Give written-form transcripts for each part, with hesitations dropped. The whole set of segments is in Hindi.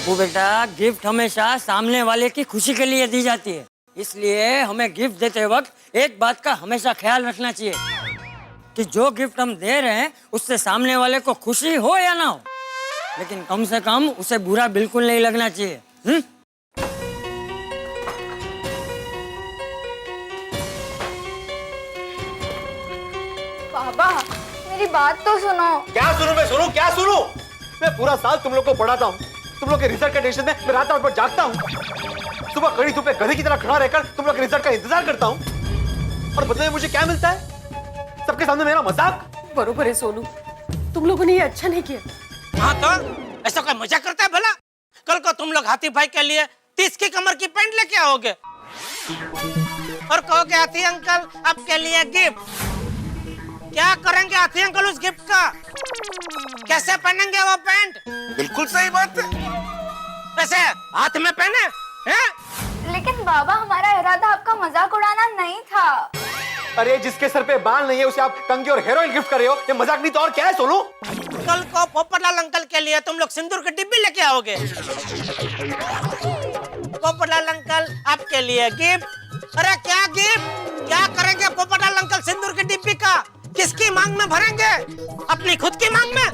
टप्पू बेटा, गिफ्ट हमेशा सामने वाले की खुशी के लिए दी जाती है, इसलिए हमें गिफ्ट देते वक्त एक बात का हमेशा ख्याल रखना चाहिए कि जो गिफ्ट हम दे रहे हैं उससे सामने वाले को खुशी हो या ना हो, लेकिन कम से कम उसे बुरा बिल्कुल नहीं लगना चाहिए। पापा, मेरी बात तो सुनो। क्या सुनूं मैं? क्या सुनूं? मैं पूरा साल तुम लोग को पढ़ाता हूँ, तुम लोग के रिजल्ट के टेंशन में मैं रात भर जागता हूँ, सुबह कड़ी धूप में गधे की तरह खड़ा रहकर तुम लोग के रिजल्ट का इंतजार करता हूँ, और बदले में मुझे क्या मिलता है? सबके सामने मेरा मजाक। बरोबर है सोनू, तुम लोगों ने ये अच्छा नहीं किया। हाँ तो ऐसा कोई मजाक करता है भला? कल को तुम लोग हाथी भाई के लिए 30 की कमर की पैंट लेके आओगे और कहोगे हाथी अंकल आपके लिए गिफ्ट। क्या करेंगे हाथी अंकल उस गिफ्ट का? कैसे पहनेंगे वो पैंट? बिल्कुल सही बात है। वैसे हाथ में पहने हैं? लेकिन बाबा, हमारा इरादा आपका मजाक उड़ाना नहीं था। अरे जिसके सर पे बाल नहीं है उसे आप कंघी और हेरोइन गिफ्ट कर रहे हो, ये मजाक नहीं तो और क्या है सोनू? कल को पोपटलाल अंकल के लिए तुम लोग सिंदूर की डिब्बी लेके आओगे। पोपटलाल अंकल आपके लिए गिफ्ट। अरे क्या गिफ्ट? क्या करेंगे पोपटलाल अंकल सिंदूर की डिब्बी का? किसकी मांग में भरेंगे? अपनी खुद की मांग में?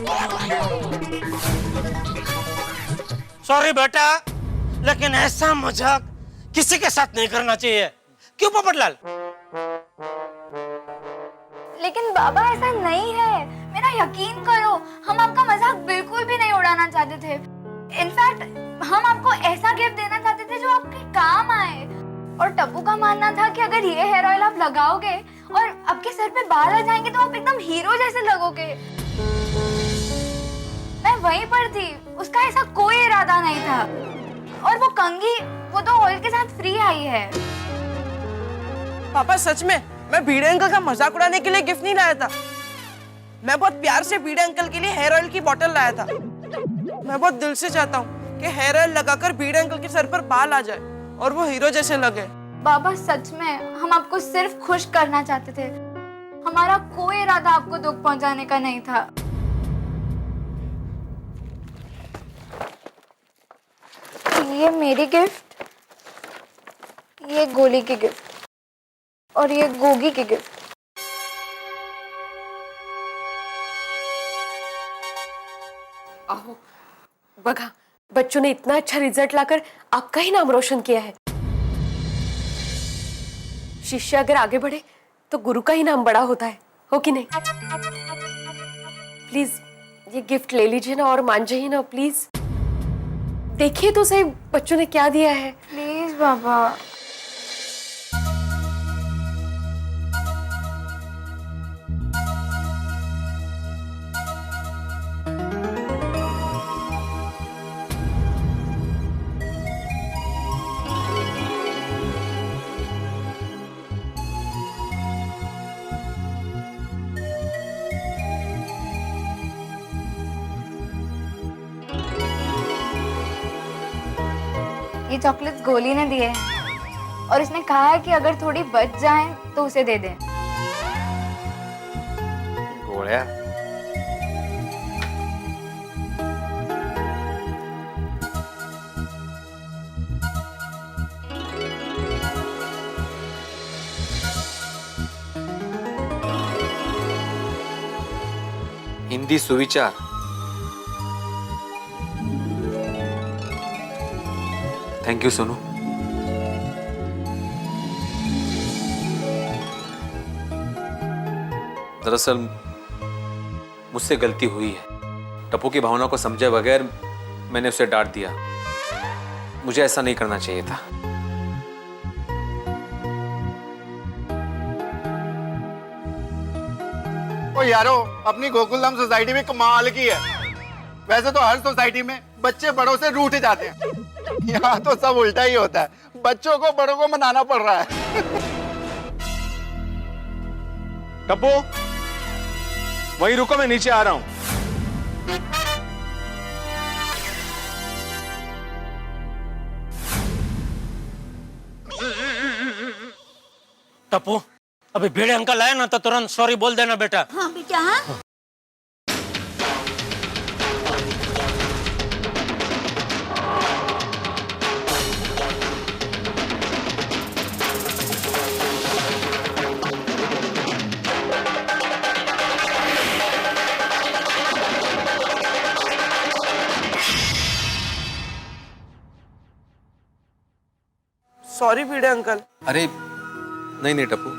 सॉरी बेटा, लेकिन ऐसा मजाक किसी के साथ नहीं करना चाहिए। क्यों पोपटलाल? लेकिन बाबा, ऐसा नहीं है, मेरा यकीन करो, हम आपका मजाक बिल्कुल भी नहीं उड़ाना चाहते थे। इनफैक्ट हम आपको ऐसा गिफ्ट देना चाहते थे जो आपके काम आए। और टप्पू का मानना था कि अगर ये हेयर ऑयल आप लगाओगे और आपके सर पे बाल आ जाएंगे तो आप एकदम हीरो जैसे लगोगे। मैं वहीं पर थी, उसका ऐसा कोई इरादा नहीं था। और वो कंघी, वो तो ऑयल के साथ फ्री आई है। पापा सच में, मैं भिड़े अंकल का मजाक उड़ाने के लिए गिफ्ट नहीं लाया था। मैं बहुत प्यार से भिड़े अंकल के लिए हेयर ऑयल की बोतल लाया था। मैं बहुत दिल से चाहता हूँ कि हेयर ऑयल लगाकर भिड़े अंकल के सर पर बाल आ जाए और वो हीरो जैसे लगे। बाबा सच में, हम आपको सिर्फ खुश करना चाहते थे, हमारा कोई इरादा आपको दुख पहुंचाने का नहीं था। ये मेरी गिफ्ट, ये गोली की गिफ्ट और ये गोगी की गिफ्ट। आओ, बघा, बच्चों ने इतना अच्छा रिजल्ट लाकर आपका ही नाम रोशन किया है। शिष्य अगर आगे बढ़े तो गुरु का ही नाम बड़ा होता है, हो कि नहीं? प्लीज ये गिफ्ट ले लीजिए ना और मान जाइए ना प्लीज। देखिए तो सही बच्चों ने क्या दिया है। प्लीज बाबा। ये चॉकलेट्स गोली ने दिए हैं और इसने कहा है कि अगर थोड़ी बच जाएं तो उसे दे दें। गोलियां? हिंदी सुविचार। Thank you Sonu. दरअसल मुझसे गलती हुई है। टप्पू की भावना को समझे बगैर मैंने उसे डांट दिया। मुझे ऐसा नहीं करना चाहिए था। ओ यारो, अपनी गोकुलधाम सोसाइटी में कमाल की है। वैसे तो हर सोसाइटी में बच्चे बड़ों से रूठ जाते हैं, यहाँ तो सब उल्टा ही होता है, बच्चों को बड़ों को मनाना पड़ रहा है। टप्पू, वहीं रुको, मैं नीचे आ रहा हूं। टप्पू, अभी भिड़े अंकल आए ना तो तुरंत सॉरी बोल देना बेटा। हाँ बेटा। हाँ। Sorry Bhide uncle. अरे नहीं नहीं Tappu,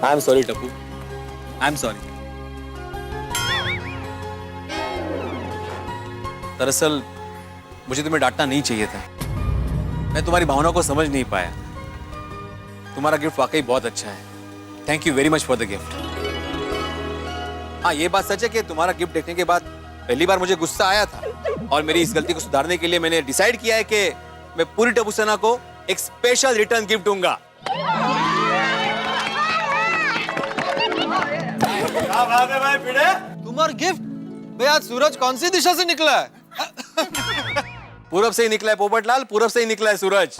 I am sorry Tappu, I am sorry. दरअसल मुझे तुम्हें डांटना नहीं चाहिए था, मैं तुम्हारी भावना को समझ नहीं पाया। तुम्हारा गिफ्ट वाकई बहुत अच्छा है, thank you very much for the gift. हाँ ये बात सच है कि तुम्हारा गिफ्ट देखने के बाद पहली बार मुझे गुस्सा आया था, और मेरी इस गलती को सुधारने के लिए मैंने डिसाइड किया है कि मैं पूरी टप्पू सेना को एक स्पेशल रिटर्न गिफ्ट दूंगा। क्या बात है भाई भिड़े, तुम्हारा गिफ्ट? भाई आज सूरज कौन सी दिशा से निकला है? पूरब से ही निकला है पोपटलाल, पूरब से ही निकला है सूरज।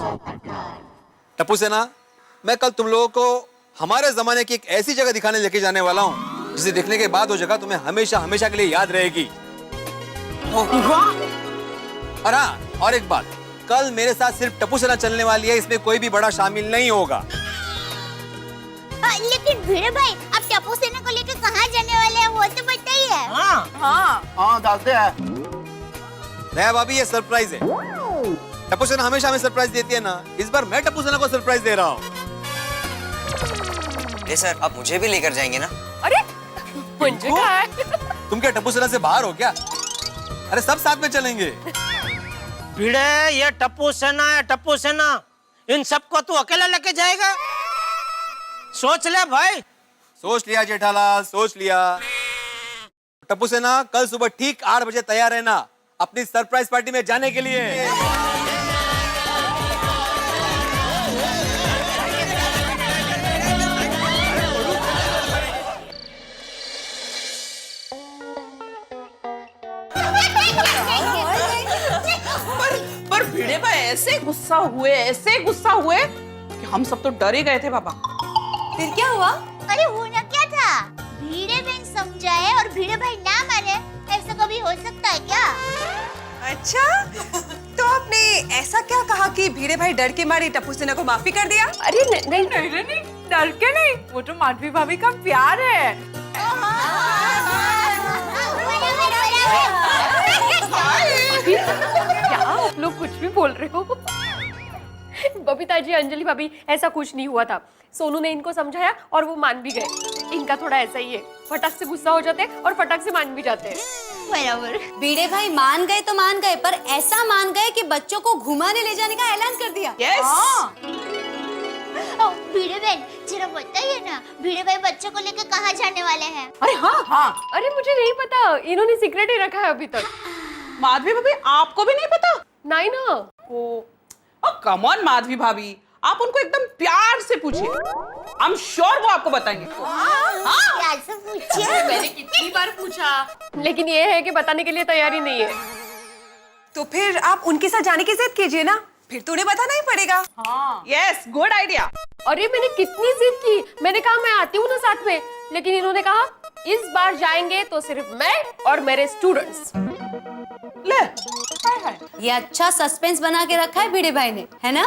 टप्पू सेना, मैं कल तुम लोगों को हमारे जमाने की एक ऐसी जगह दिखाने लेके जाने वाला हूँ जिसे देखने के बाद वो जगह तुम्हें हमेशा हमेशा के लिए याद रहेगी। और हाँ, और एक बात, कल मेरे साथ सिर्फ टप्पू सेना चलने वाली है, इसमें कोई भी बड़ा शामिल नहीं होगा। लेकिन भिड़े भाई, आप टप्पू सेना को लेकर कहाँ जाने वाले हैं वो तो बताइए। हाँ डालते हैं। नया भाभी ये सरप्राइज है। टप्पू सेना हमेशा हमें सरप्राइज देती है ना, इस बार मैं टप्पू सेना को सरप्राइज दे रहा हूँ। सर आप मुझे भी लेकर जाएंगे ना? अरे मुझे क्या है? तुम क्या टप्पू सेना से बाहर हो क्या? अरे सब साथ में चलेंगे। भिड़े, ये टप्पू सेना है, टप्पू सेना, इन सबको तू अकेला लेके जाएगा? सोच ले भाई। सोच लिया जेठालाल, सोच लिया। टप्पू सेना, कल सुबह ठीक 8 बजे तैयार रहना अपनी सरप्राइज पार्टी में जाने के लिए। पर भिड़े भाई ऐसे गुस्सा हुए कि हम सब तो डर ही गए थे बाबा। फिर क्या हुआ? अरे होना क्या था, भिड़े बहन समझाए और भिड़े भाई ना माने, ऐसा कभी हो सकता है क्या? अच्छा, तो आपने ऐसा क्या कहा कि भिड़े भाई डर के मारे टप्पू सेना को माफी कर दिया? अरे नहीं, डर के नहीं, वो तो माधवी भाभी का प्यार है। क्या आप लोग कुछ भी बोल रहे हो? बबीता जी, अंजलि भाभी, ऐसा कुछ नहीं हुआ था। सोनू ने इनको समझाया और वो मान भी गए। इनका थोड़ा ऐसा ही है, फटाक से गुस्सा हो जाते हैं और फटाक से मान भी जाते हैं। बराबर। भिड़े भाई मान गए तो मान गए, पर ऐसा मान गए कि बच्चों को घुमाने ले जाने का ऐलान कर दिया। भिड़े बहन जरा बताइए ना, भिड़े भाई बच्चों को लेकर कहाँ जाने वाले हैं? अरे हाँ, अरे मुझे नहीं पता, इन्होंने सीक्रेट ही रखा है अभी तक। माधवी भाभी, आपको भी नहीं पता? नहीं ना। ओ कम ऑन माधवी भाभी, आप उनको एकदम प्यार से पूछिए, आई एम श्योर वो आपको बताएंगे। प्यार से पूछिए। मैंने कितनी बार पूछा, लेकिन ये है कि बताने के लिए तैयारी नहीं है। तो फिर आप उनके साथ जाने की जिद कीजिए ना, फिर तो उन्हें बताना ही पड़ेगा। Yes, good idea. अरे मैंने कितनी जिद की, मैंने कहा मैं आती हूँ ना साथ में, लेकिन इन्होंने कहा इस बार जाएंगे तो सिर्फ मैं और मेरे स्टूडेंट्स। ले, ये अच्छा सस्पेंस बना के रखा है भिड़े भाई ने, है ना?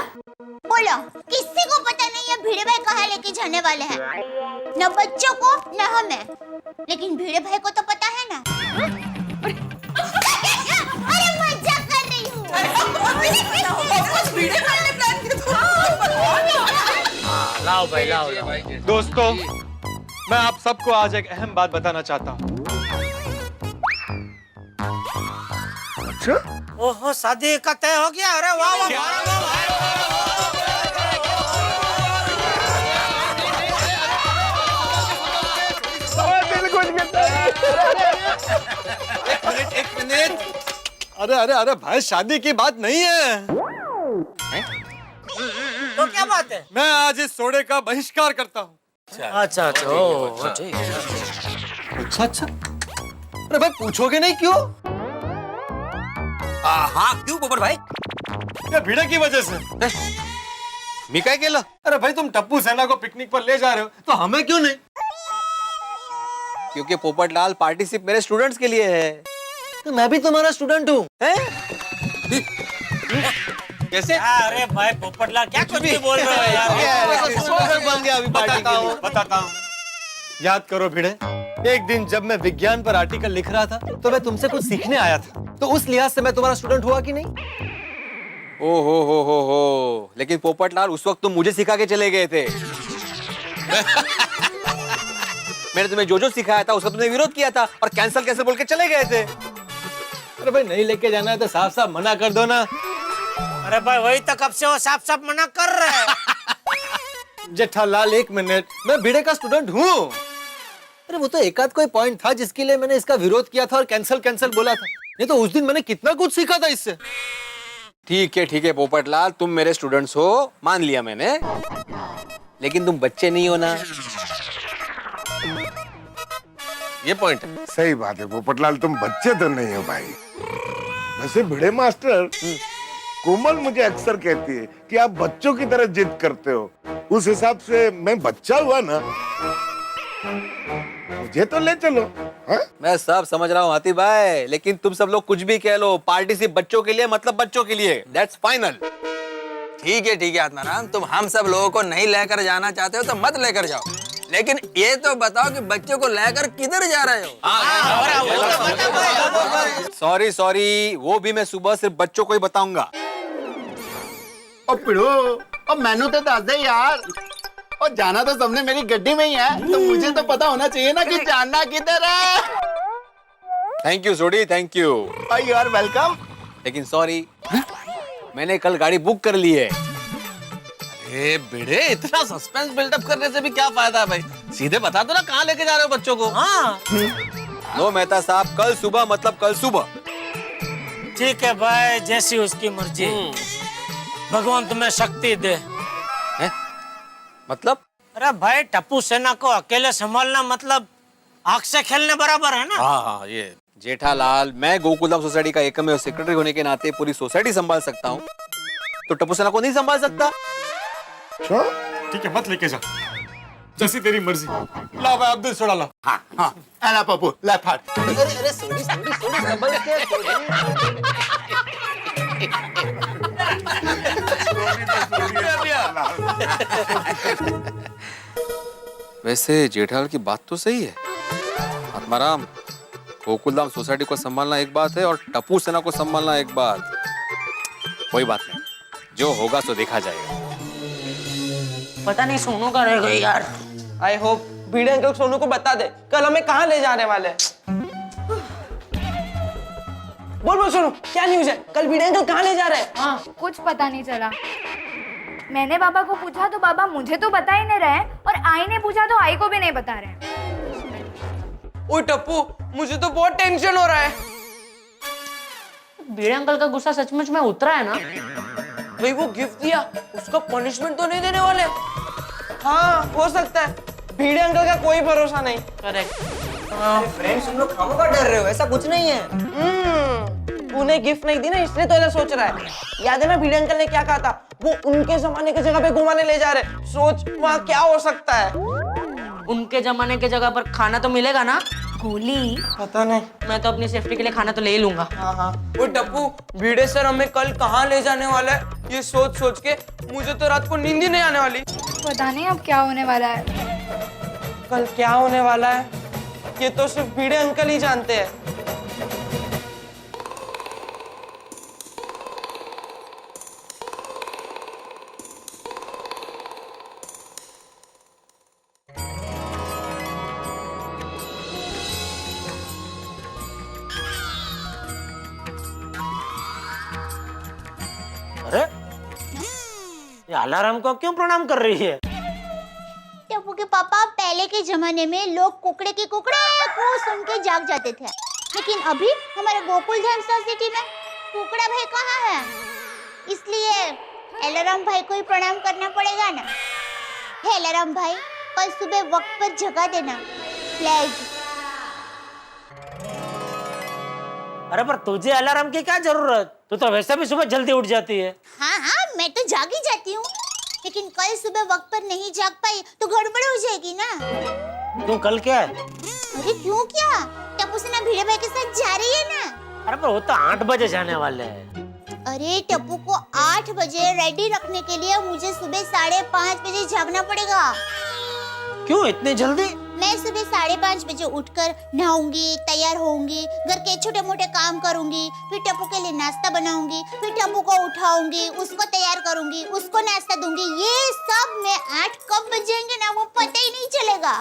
बोलो, किसी को पता नहीं है भिड़े भाई कहाँ लेके जाने वाले हैं? न बच्चों को न हमें, लेकिन भिड़े भाई को तो पता है ना। अरे मजाक कर रही हूँ। लाओ भाई, लाओ। दोस्तों, मैं आप सबको आज एक अहम बात बताना चाहता हूँ। ओहो, शादी का तय हो गया? अरे वाह वाह। एक मिनट। अरे भाई, शादी की बात नहीं है। तो क्या बात है? मैं आज इस सोडे का बहिष्कार करता हूँ। अच्छा, ठीक। अच्छा। अरे भाई, पूछोगे नहीं क्यों? हाँ क्यों पोपट भाई? ये भिड़े की वजह से। मिका केला? अरे भाई, तुम टप्पू सेना को पिकनिक पर ले जा रहे हो, तो हमें क्यों नहीं? क्योंकि पोपटलाल पार्टी सिर्फ मेरे स्टूडेंट्स के लिए है। तो मैं भी तुम्हारा स्टूडेंट हूँ। कैसे? अरे भाई पोपटलाल, क्या कुछ भी बोल रहे हो यार? बन गया अभी पार्टी के लिए। बताता हूँ। याद करो भिड़े, एक दिन जब मैं विज्ञान पर आर्टिकल लिख रहा था तो मैं तुमसे कुछ सीखने आया था, तो उस लिहाज से मैं तुम्हारा स्टूडेंट हुआ कि नहीं? ओ हो, लेकिन पोपटलाल उस वक्त तुम मुझे सिखा के चले गए थे। मैंने तुम्हें जो सिखाया था उसका तुमने विरोध किया था और कैंसिल बोल के चले गए थे। अरे भाई नहीं लेके जाना है तो साफ साफ मना कर दो ना। अरे भाई वही तो कब से वो साफ साफ मना कर रहे हैं। जेठालाल एक मिनट, मैं भिड़े का स्टूडेंट हूँ। अरे वो तो एक आध कोई पॉइंट था जिसके लिए मैंने इसका विरोध किया था और कैंसिल बोला था, नहीं तो उस दिन मैंने कितना कुछ सीखा था इससे। ठीक है पोपटलाल, तुम मेरे स्टूडेंट्स हो, मान लिया मैंने, लेकिन तुम बच्चे नहीं हो ना। ये पॉइंट है। सही बात है पोपटलाल, तुम बच्चे तो नहीं हो भाई। वैसे भिड़े मास्टर, कोमल मुझे अक्सर कहती है कि आप बच्चों की तरह जिद करते हो। उस हिसाब से मैं बच्चा हुआ ना, मुझे तो ले चलो। हा? मैं सब समझ रहा हूँ हाथी भाई, लेकिन तुम सब लोग कुछ भी कह लो, पार्टी सिर्फ बच्चों के लिए, मतलब बच्चों के लिए, दैट्स फाइनल। ठीक है आत्माराम, तुम हम सब लोगों को नहीं लेकर जाना चाहते हो तो मत लेकर जाओ, लेकिन ये तो बताओ कि बच्चों को लेकर किधर जा रहे हो? सॉरी, वो भी मैं सुबह सिर्फ बच्चों को ही बताऊंगा। और पिड़ो, और मैनू तो दस दे यार, और जाना तो सबने मेरी गड्डी में ही है, तो मुझे तो पता होना चाहिए ना कि जाना किधर है। Thank you Sodhi, thank you. You are welcome. लेकिन सॉरी, मैंने कल गाड़ी बुक कर ली है। अरे भिड़े, इतना सस्पेंस बिल्डअप करने से भी क्या फायदा है भाई? सीधे बता दो ना कहाँ लेके जा रहे हो बच्चों को। हाँ नो मेहता साहब, कल सुबह मतलब कल सुबह। ठीक है भाई, जैसी उसकी मर्जी, भगवान तुम्हें शक्ति दे। है? मतलब? अरे भाई, टप्पू सेना को अकेले संभालना मतलब आग से खेलने बराबर है ना। हाँ, ये जेठालाल, मैं गोकुलधाम सोसाइटी का एकमेव सेक्रेटरी होने के नाते पूरी सोसाइटी संभाल सकता हूँ, तो टप्पू सेना को नहीं संभाल सकता? ठीक है, मत लेके जा, जैसी तेरी मर्जी। ला भाई, अब्दुल छोड़ा ला। हाँ, एला पप्पू, ले फाट। अरे सोडी, संभल के। वैसे जेठालाल की बात तो सही है। आत्माराम, गोकुलधाम सोसाइटी को संभालना एक बात है और टप्पू सेना को संभालना एक बात। कोई बात नहीं, जो होगा सो देखा जाएगा। पता नहीं सोनू का रह गई यार। I hope Bhide uncle Sonu को बता दे कल हमें कहाँ ले जाने वाले हैं। बोल सोनू, क्या न्यूज़ है? कल भिड़े अंकल कहाँ ले जा रहे हैं? हाँ, कुछ पता नहीं चला। मैंने बाबा को पूछा तो बाबा मुझे तो बता ही नहीं रहे, और आई ने पूछा तो आई को भी नहीं बता रहे। ओए टप्पू, मुझे तो बहुत टेंशन हो रहा है। भिड़े अंकल का गुस्सा सचमुच में उतरा है ना? भाई वो गिफ्ट दिया, उसका पनिशमेंट तो नहीं देने वाले? हाँ, हो सकता है। भिड़े अंकल का कोई भरोसा नहीं। करेक्ट। फ्रेंड्स, तुम लोग खामों का डर रहे हो, ऐसा कुछ नहीं है। तूने गिफ्ट नहीं दी ना, इसलिए तो ऐसा सोच रहा है। याद है ना भिड़े अंकल ने क्या कहा था? वो उनके जमाने की जगह पे घुमाने ले जा रहे। सोच वहाँ क्या हो सकता है। उनके जमाने के जगह पर खाना तो मिलेगा ना? गोली? पता नहीं, मैं तो अपनी सेफ्टी के लिए खाना तो ले ही लूंगा। हाँ। वो टप्पू, भिड़े सर हमें कल कहाँ ले जाने वाला है, ये सोच के मुझे तो रात को नींद ही नहीं आने वाली। पता नहीं अब क्या होने वाला है। कल क्या होने वाला है ये तो सिर्फ भिड़े अंकल ही जानते हैं। अरे ये अलार्म को क्यों प्रणाम कर रही है? टप्पू के पापा, पहले के जमाने में लोग कुकड़े के कुकड़े को सुन के जाग जाते थे, लेकिन अभी हमारे गोकुलधाम सोसाइटी में कुकड़ा भाई कहाँ है? इसलिए अलार्म भाई को ही प्रणाम करना पड़ेगा ना। हे अलार्म भाई, कल सुबह वक्त पर जगा देना प्लीज। अरे पर तुझे अलार्म की क्या जरूरत? तू तो वैसे भी सुबह जल्दी उठ जाती है। हाँ, मैं तो जाग ही जाती हूँ, लेकिन कल सुबह वक्त पर नहीं जाग पाई तो गड़बड़ हो जाएगी ना। क्यों, कल क्या है? अरे क्यों क्या? टप्पू सेना भिड़े भाई के साथ जा रही है ना। अरे पर वो तो 8 बजे जाने वाले हैं। अरे टप्पू को 8 बजे रेडी रखने के लिए मुझे सुबह 5:30 बजे जागना पड़ेगा। क्यों इतनी जल्दी? मैं सुबह 5:30 बजे उठकर नहाऊंगी, तैयार होऊंगी, घर के छोटे मोटे काम करूंगी, फिर टप्पू के लिए नाश्ता बनाऊंगी, फिर टप्पू को उठाऊंगी, उसको तैयार करूंगी, उसको नाश्ता दूंगी। ये सब में 8 कब बजेंगे ना वो पता ही नहीं चलेगा।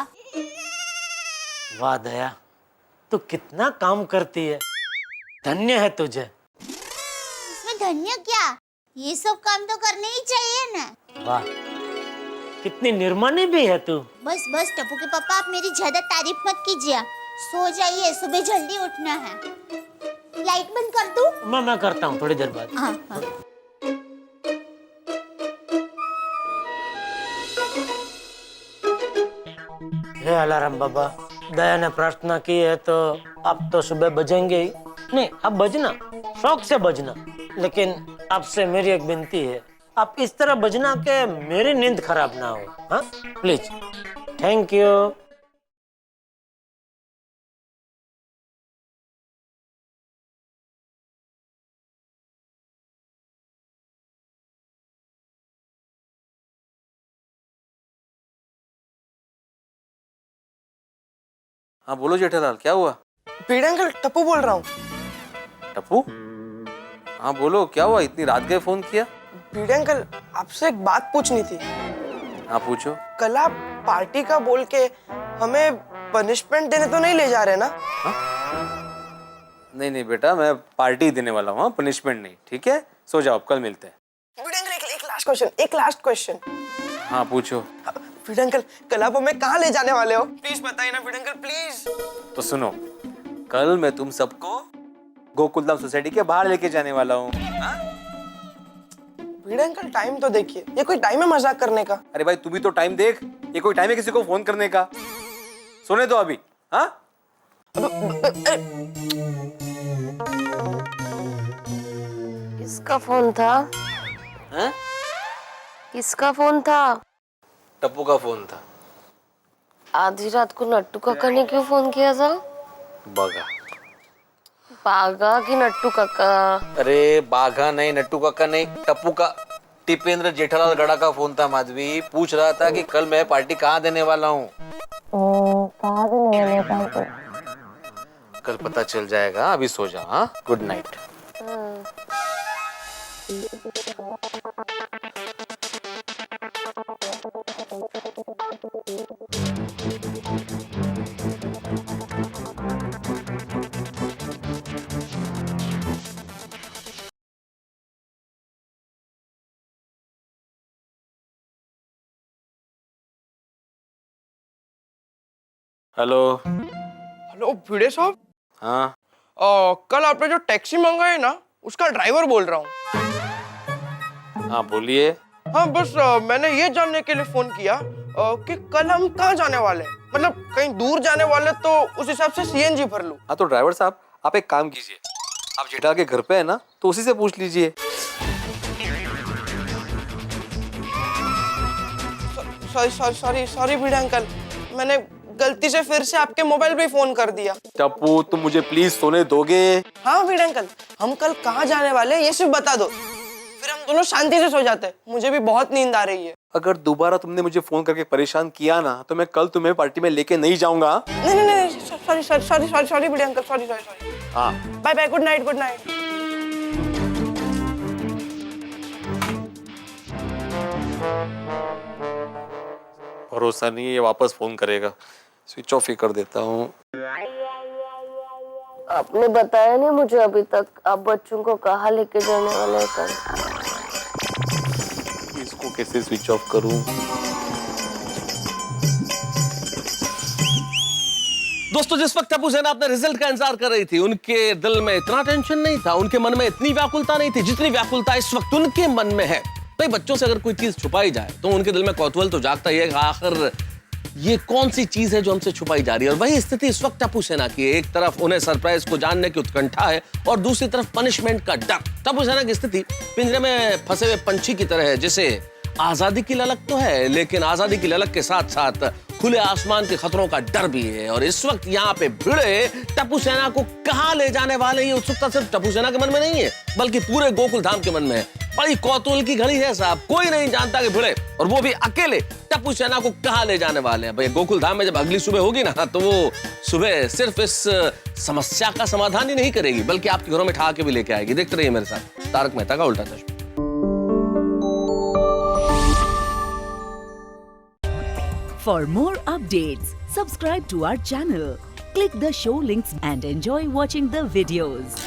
वाह दया, तू कितना काम करती है, धन्य है तुझे। इसमें धन्य क्या, ये सब काम तो करने ही चाहिए ना। वाह, कितनी निर्मानी भी है तू। बस बस टप्पू के पापा, आप मेरी ज्यादा तारीफ मत कीजिए। सो जाइए, सुबह जल्दी उठना है। लाइट बंद कर दूं? मैं करता हूँ थोड़ी देर बाद। हाँ हाँ। हे अलाराम बाबा, दया ने प्रार्थना की है तो आप तो सुबह बजेंगे ही। नहीं, आप बजना, शौक से बजना, लेकिन आपसे मेरी एक विनती है, आप इस तरह बजना के मेरी नींद खराब ना हो। हाँ प्लीज, थैंक यू। हाँ बोलो जेठालाल, क्या हुआ? भिड़े अंकल, टप्पू बोल रहा हूँ। टप्पू? हाँ बोलो, क्या हुआ, इतनी रात गए फोन किया? भिड़े अंकल, आपसे एक बात पूछनी थी। हाँ पूछो। कल आप पार्टी का बोल के हमें पनिशमेंट देने तो नहीं ले जा रहे ना? हा? नहीं नहीं बेटा, मैं पार्टी देने वाला हूँ, पनिशमेंट नहीं। ठीक है, सो जाओ, कल मिलते हैं। भिड़े अंकल, एक लास्ट क्वेश्चन। हाँ पूछो। भिड़े अंकल, कल आप हमें कहाँ ले जाने वाले हो? प्लीज बताइए ना भिड़े अंकल, प्लीज। तो सुनो, कल मैं तुम सबको गोकुलधाम सोसाइटी के बाहर लेके जाने वाला हूँ। भिड़े अंकल, टाइम तो देखिए, ये कोई टाइम है मजाक करने का? अरे भाई तू भी तो टाइम देख, ये कोई टाइम है किसी को फोन करने का? सोने दो अभी। हाँ किसका फोन था? हैं? किसका फोन था? टप्पू का फोन था। आधी रात को नट्टू काका ने क्यों फोन किया था? बागा। बागा की नट्टू काका? अरे बाघा नहीं, नट्टू काका नहीं, टप्पू का, टिपेंद्र जेठालाल गड़ा का फोन था। माधवी पूछ रहा था कि कल मैं पार्टी कहाँ देने वाला हूँ। कहाँ देने वाले पार्टी? कल पता चल जाएगा, अभी सो जाओ। हाँ, गुड नाइट। हेलो। हेलो भिड़े साहब। हाँ कल आपने जो टैक्सी मंगाई ना, उसका ड्राइवर बोल रहा हूँ। हाँ बोलिए। हाँ बस मैंने ये जानने के लिए फोन किया कि कल हम कहाँ जाने वाले हैं, मतलब कहीं दूर जाने वाले तो उस हिसाब से सीएनजी भर लूं। हाँ तो ड्राइवर साहब, आप एक काम कीजिए, आप जेठालाल के घर पे है ना, तो उसी से पूछ लीजिए। सॉरी भिड़े अंकल, मैंने गलती से फिर से आपके मोबाइल पे फोन कर दिया। टप्पू तुम मुझे प्लीज सोने दोगे? हाँ भिड़े अंकल, हम कल कहाँ जाने वाले हैं ये सिर्फ बता दो, फिर हम दोनों शांति से सो जाते हैं। मुझे भी बहुत नींद आ रही है। अगर दोबारा तुमने मुझे फोन करके परेशान किया ना, तो मैं कल तुम्हें पार्टी में लेके नहीं जाऊंगा। नहीं, सॉरी भिड़े अंकल, सॉरी। हाँ bye bye, good night, good night. भरोसा नहीं है ये वापस फोन करेगा, स्विच ऑफ ही कर देता हूँ। आपने बताया नहीं मुझे अभी तक, आप बच्चों को कहाँ लेके जाने वाले हैं कल? इसको कैसे स्विच ऑफ करूँ? दोस्तों, जिस वक्त टप्पू सेना अपने रिजल्ट का इंतजार कर रही थी, उनके दिल में इतना टेंशन नहीं था, उनके मन में इतनी व्याकुलता नहीं थी जितनी व्याकुलता इस वक्त उनके मन में है। भाई बच्चों से अगर कोई चीज छुपाई जाए तो उनके दिल में कौतूहल तो जागता ही है, आखिर ये कौन सी चीज है जो हमसे छुपाई जा रही है। और वही स्थिति इस वक्त टप्पू सेना की है। एक तरफ उन्हें सरप्राइज को जानने की उत्कंठा है और दूसरी तरफ पनिशमेंट का डर। टप्पू सेना की स्थिति पिंजरे में फंसे हुए पंछी की तरह है, जिसे आजादी की ललक तो है, लेकिन आजादी की ललक के साथ साथ खुले आसमान के खतरों का डर भी है। और इस वक्त यहाँ पे भिड़े टप्पू सेना को कहाँ ले जाने वाले, ये उत्सुकता सिर्फ टप्पू सेना के मन में नहीं है, बल्कि पूरे गोकुल धाम के मन में है। बड़ी कौतूहल की घड़ी है साहब। कोई नहीं जानता कि भिड़े, और वो भी अकेले, टप्पू सेना को कहाँ ले जाने वाले हैं। भाई गोकुल धाम में जब अगली सुबह होगी ना, तो वो सुबह सिर्फ इस समस्या का समाधान ही नहीं करेगी, बल्कि आपके घरों में ठा के भी लेके आएगी। देखते रहिए मेरे साथ तारक मेहता का उल्टा चश्मा। For more updates, subscribe to our channel, click the show links and enjoy watching the videos.